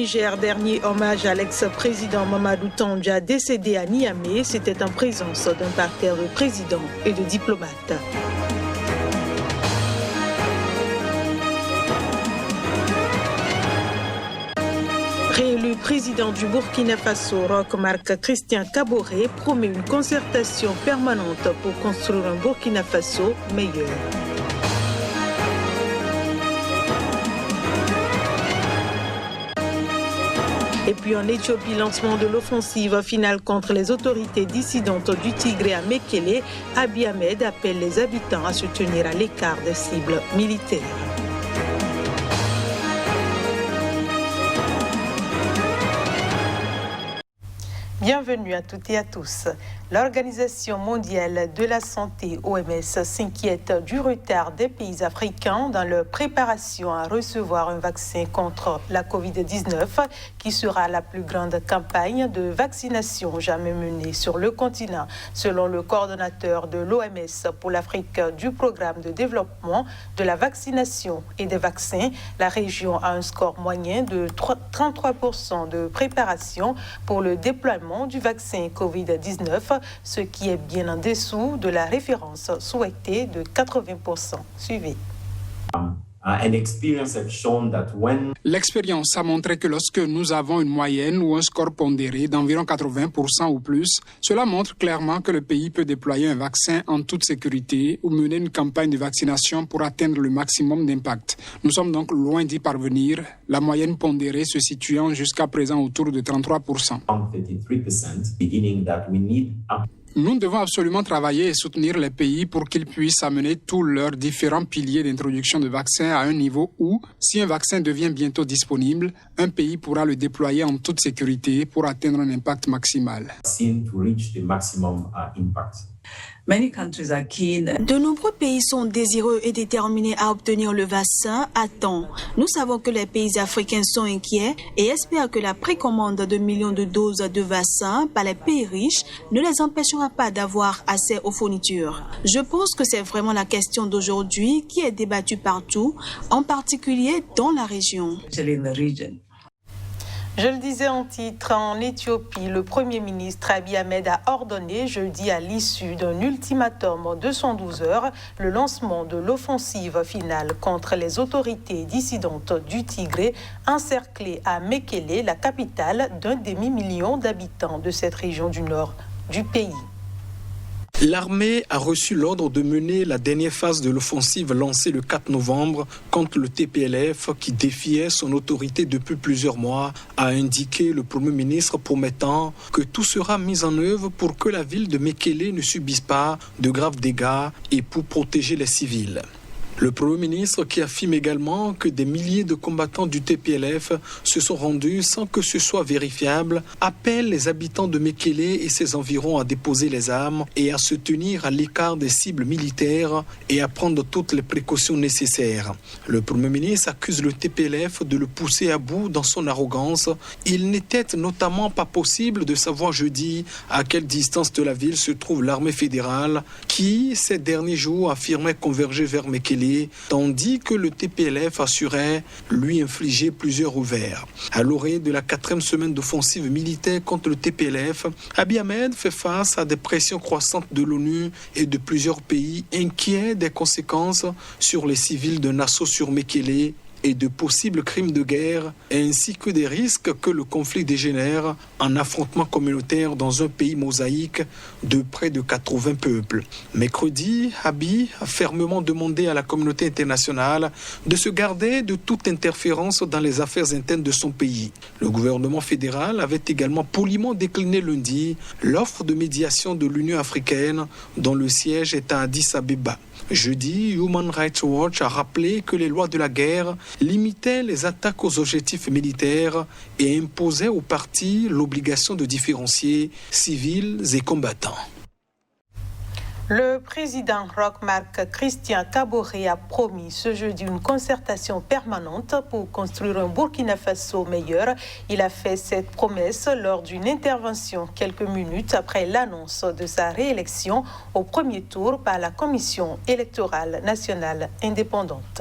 Niger, dernier hommage à l'ex-président Mamadou Tandja décédé à Niamey. C'était en présence d'un parterre de présidents et de diplomates. Réélu président du Burkina Faso, Roch Marc Christian Kaboré promet une concertation permanente pour construire un Burkina Faso meilleur. Et puis en Éthiopie, lancement de l'offensive finale contre les autorités dissidentes du Tigré à Mekele, Abiy Ahmed appelle les habitants à se tenir à l'écart des cibles militaires. Bienvenue à toutes et à tous. L'Organisation mondiale de la santé, OMS, s'inquiète du retard des pays africains dans leur préparation à recevoir un vaccin contre la COVID-19, qui sera la plus grande campagne de vaccination jamais menée sur le continent. Selon le coordonnateur de l'OMS pour l'Afrique du programme de développement de la vaccination et des vaccins, la région a un score moyen de 33% de préparation pour le déploiement du vaccin COVID-19, ce qui est bien en dessous de la référence souhaitée de 80%. Suivez. L'expérience a montré que lorsque nous avons une moyenne ou un score pondéré d'environ 80% ou plus, cela montre clairement que le pays peut déployer un vaccin en toute sécurité ou mener une campagne de vaccination pour atteindre le maximum d'impact. Nous sommes donc loin d'y parvenir, la moyenne pondérée se situant jusqu'à présent autour de 33%. Nous devons absolument travailler et soutenir les pays pour qu'ils puissent amener tous leurs différents piliers d'introduction de vaccins à un niveau où, si un vaccin devient bientôt disponible, un pays pourra le déployer en toute sécurité pour atteindre un impact maximal. De nombreux pays sont désireux et déterminés à obtenir le vaccin à temps. Nous savons que les pays africains sont inquiets et espèrent que la précommande de millions de doses de vaccins par les pays riches ne les empêchera pas d'avoir accès aux fournitures. Je pense que c'est vraiment la question d'aujourd'hui qui est débattue partout, en particulier dans la région. Je le disais en titre, en Éthiopie, le Premier ministre Abiy Ahmed a ordonné jeudi à l'issue d'un ultimatum de 112 heures le lancement de l'offensive finale contre les autorités dissidentes du Tigré encerclées à Mekele, la capitale d'un demi-million d'habitants de cette région du nord du pays. L'armée a reçu l'ordre de mener la dernière phase de l'offensive lancée le 4 novembre contre le TPLF qui défiait son autorité depuis plusieurs mois, a indiqué le Premier ministre, promettant que tout sera mis en œuvre pour que la ville de Mekele ne subisse pas de graves dégâts et pour protéger les civils. Le Premier ministre, qui affirme également que des milliers de combattants du TPLF se sont rendus sans que ce soit vérifiable, appelle les habitants de Mekele et ses environs à déposer les armes et à se tenir à l'écart des cibles militaires et à prendre toutes les précautions nécessaires. Le Premier ministre accuse le TPLF de le pousser à bout dans son arrogance. Il n'était notamment pas possible de savoir jeudi à quelle distance de la ville se trouve l'armée fédérale qui, ces derniers jours, affirmait converger vers Mekele, tandis que le TPLF assurait lui infliger plusieurs revers. À l'orée de la 4e semaine d'offensive militaire contre le TPLF, Abiy Ahmed fait face à des pressions croissantes de l'ONU et de plusieurs pays inquiets des conséquences sur les civils d'un assaut sur Mekele et de possibles crimes de guerre, ainsi que des risques que le conflit dégénère en affrontement communautaire dans un pays mosaïque de près de 80 peuples. Mercredi, Abiy a fermement demandé à la communauté internationale de se garder de toute interférence dans les affaires internes de son pays. Le gouvernement fédéral avait également poliment décliné lundi l'offre de médiation de l'Union africaine dont le siège est à Addis Abeba. Jeudi, Human Rights Watch a rappelé que les lois de la guerre limitaient les attaques aux objectifs militaires et imposaient aux partis l'obligation de différencier civils et combattants. Le président Roch Marc Christian Kaboré a promis ce jeudi une concertation permanente pour construire un Burkina Faso meilleur. Il a fait cette promesse lors d'une intervention quelques minutes après l'annonce de sa réélection au premier tour par la Commission électorale nationale indépendante.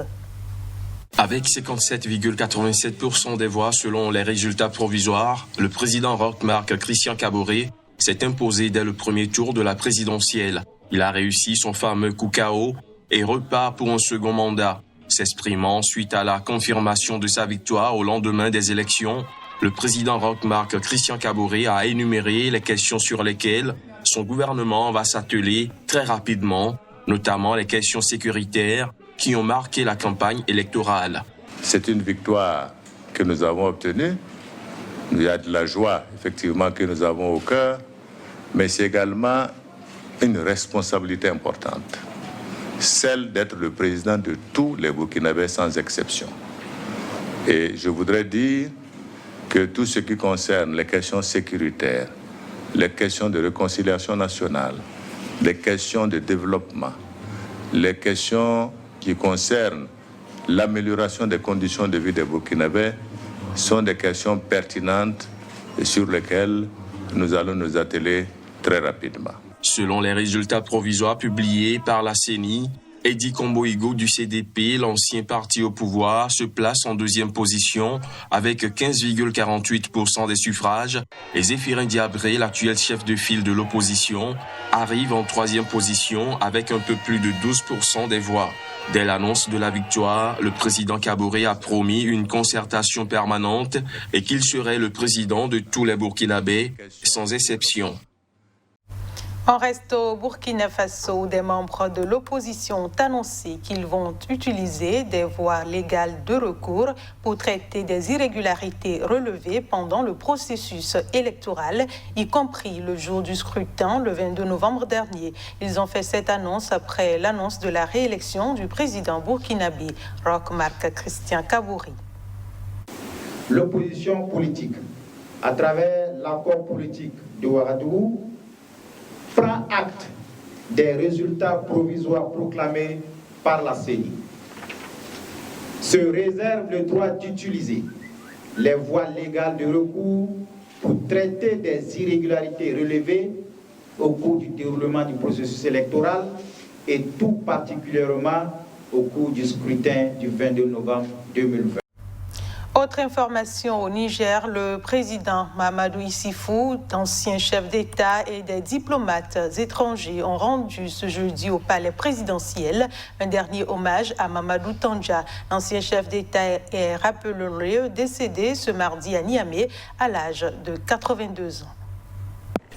Avec 57,87% des voix selon les résultats provisoires, le président Roch Marc Christian Kaboré s'est imposé dès le premier tour de la présidentielle. Il a réussi son fameux coup KO et repart pour un second mandat. S'exprimant suite à la confirmation de sa victoire au lendemain des élections, le président Roch Marc Christian Kaboré a énuméré les questions sur lesquelles son gouvernement va s'atteler très rapidement, notamment les questions sécuritaires qui ont marqué la campagne électorale. C'est une victoire que nous avons obtenue. Il y a de la joie, effectivement, que nous avons au cœur, mais c'est également une responsabilité importante, celle d'être le président de tous les Burkinabés sans exception. Et je voudrais dire que tout ce qui concerne les questions sécuritaires, les questions de réconciliation nationale, les questions de développement, les questions qui concernent l'amélioration des conditions de vie des Burkinabés sont des questions pertinentes et sur lesquelles nous allons nous atteler très rapidement. Selon les résultats provisoires publiés par la CENI, Eddy Kombo-Igo du CDP, l'ancien parti au pouvoir, se place en deuxième position avec 15,48% des suffrages et Zéphirin Diabré, l'actuel chef de file de l'opposition, arrive en troisième position avec un peu plus de 12% des voix. Dès l'annonce de la victoire, le président Kaboré a promis une concertation permanente et qu'il serait le président de tous les Burkinabés, sans exception. On reste au Burkina Faso. Des membres de l'opposition ont annoncé qu'ils vont utiliser des voies légales de recours pour traiter des irrégularités relevées pendant le processus électoral, y compris le jour du scrutin, le 22 novembre dernier. Ils ont fait cette annonce après l'annonce de la réélection du président burkinabé, Roch Marc Christian Kaboré. L'opposition politique, à travers l'accord politique de Ouagadougou, prend acte des résultats provisoires proclamés par la CENI, se réserve le droit d'utiliser les voies légales de recours pour traiter des irrégularités relevées au cours du déroulement du processus électoral et tout particulièrement au cours du scrutin du 22 novembre 2020. Autre information au Niger, le président Mahamadou Issifou, d'anciens chefs d'État et des diplomates étrangers ont rendu ce jeudi au palais présidentiel un dernier hommage à Mamadou Tandja. L'ancien chef d'État est, rappelons-le, décédé ce mardi à Niamey à l'âge de 82 ans.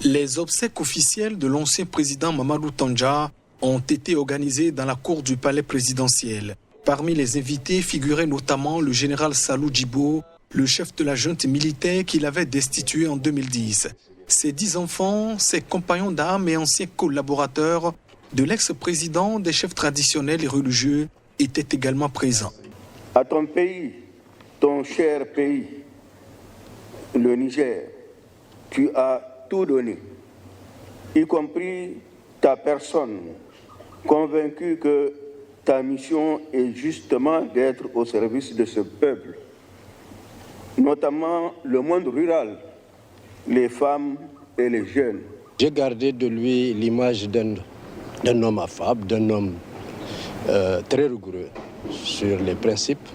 Les obsèques officielles de l'ancien président Mamadou Tandja ont été organisées dans la cour du palais présidentiel. Parmi les invités figurait notamment le général Salou Djibo, le chef de la junte militaire qu'il avait destitué en 2010. Ses 10 enfants, ses compagnons d'armes et anciens collaborateurs de l'ex-président des chefs traditionnels et religieux étaient également présents. À ton pays, ton cher pays, le Niger, tu as tout donné, y compris ta personne, convaincu que ta mission est justement d'être au service de ce peuple, notamment le monde rural, les femmes et les jeunes. J'ai gardé de lui l'image d'un homme affable, d'un homme très rigoureux sur les principes,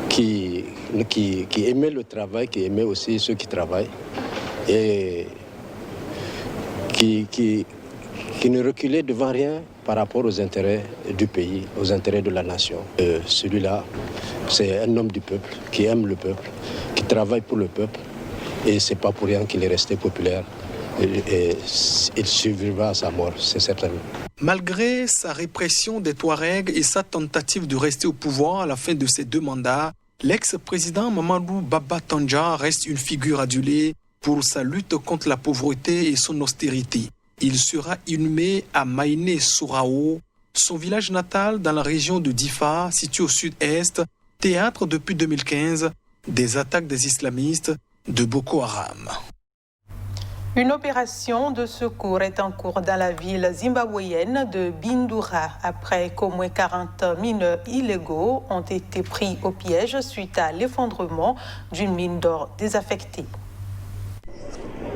qui aimait le travail, qui aimait aussi ceux qui travaillent et qui ne reculait devant rien par rapport aux intérêts du pays, aux intérêts de la nation. Celui-là, c'est un homme du peuple, qui aime le peuple, qui travaille pour le peuple, et c'est pas pour rien qu'il est resté populaire. Et il survivra à sa mort, c'est certain. Malgré sa répression des Touaregs et sa tentative de rester au pouvoir à la fin de ses 2 mandats, l'ex-président Mamadou Baba Tandja reste une figure adulée pour sa lutte contre la pauvreté et son austérité. Il sera inhumé à Maïné-Sourao, son village natal dans la région de Difa, situé au sud-est, théâtre depuis 2015 des attaques des islamistes de Boko Haram. Une opération de secours est en cours dans la ville zimbabwéenne de Bindura après qu'au moins 40 mineurs illégaux ont été pris au piège suite à l'effondrement d'une mine d'or désaffectée.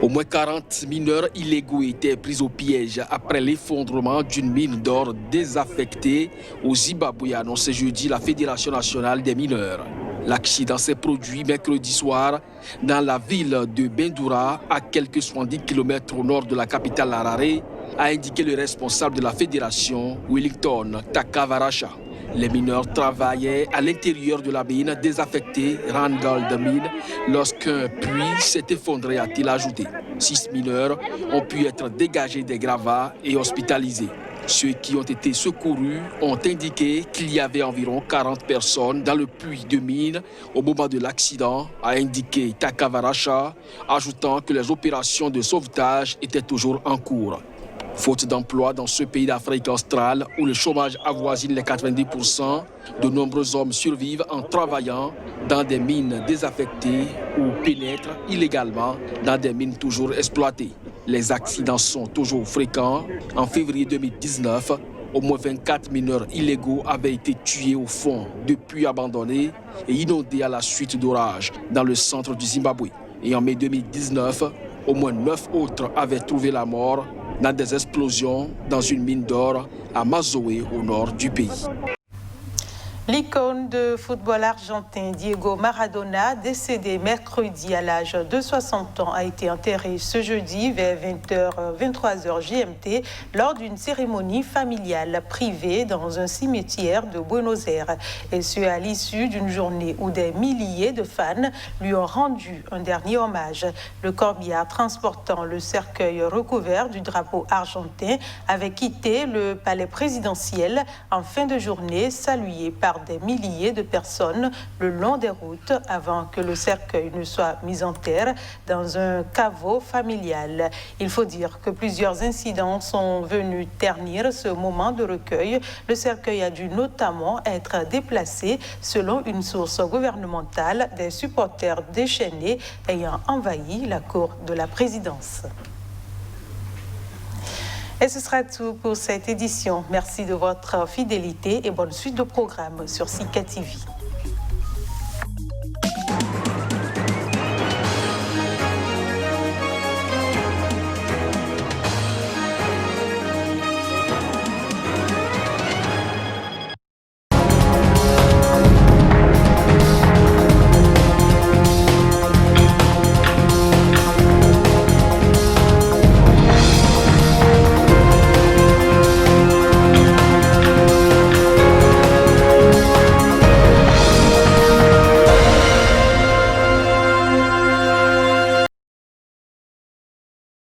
Au moins 40 mineurs illégaux étaient pris au piège après l'effondrement d'une mine d'or désaffectée au Zimbabwe, a annoncé jeudi la Fédération nationale des mineurs. L'accident s'est produit mercredi soir dans la ville de Bendura, à quelques 70 km au nord de la capitale Harare, a indiqué le responsable de la fédération, Wellington Takavaracha. Les mineurs travaillaient à l'intérieur de la mine désaffectée Randgold Mine lorsqu'un puits s'est effondré, a-t-il ajouté. 6 mineurs ont pu être dégagés des gravats et hospitalisés. Ceux qui ont été secourus ont indiqué qu'il y avait environ 40 personnes dans le puits de mine au moment de l'accident, a indiqué Takavaracha, ajoutant que les opérations de sauvetage étaient toujours en cours. Faute d'emploi dans ce pays d'Afrique australe où le chômage avoisine les 90%, de nombreux hommes survivent en travaillant dans des mines désaffectées ou pénètrent illégalement dans des mines toujours exploitées. Les accidents sont toujours fréquents. En février 2019, au moins 24 mineurs illégaux avaient été tués au fond de puits abandonnés et inondés à la suite d'orages dans le centre du Zimbabwe. Et en mai 2019, au moins 9 autres avaient trouvé la mort dans des explosions dans une mine d'or à Mazoé, au nord du pays. L'icône de football argentin Diego Maradona, décédé mercredi à l'âge de 60 ans, a été enterré ce jeudi vers 23h GMT lors d'une cérémonie familiale privée dans un cimetière de Buenos Aires. Et ce, à l'issue d'une journée où des milliers de fans lui ont rendu un dernier hommage. Le corbillard transportant le cercueil recouvert du drapeau argentin avait quitté le palais présidentiel en fin de journée, salué par des milliers de personnes le long des routes avant que le cercueil ne soit mis en terre dans un caveau familial. Il faut dire que plusieurs incidents sont venus ternir ce moment de recueil. Le cercueil a dû notamment être déplacé selon une source gouvernementale, des supporters déchaînés ayant envahi la cour de la présidence. Et ce sera tout pour cette édition. Merci de votre fidélité et bonne suite de programmes sur Sika TV.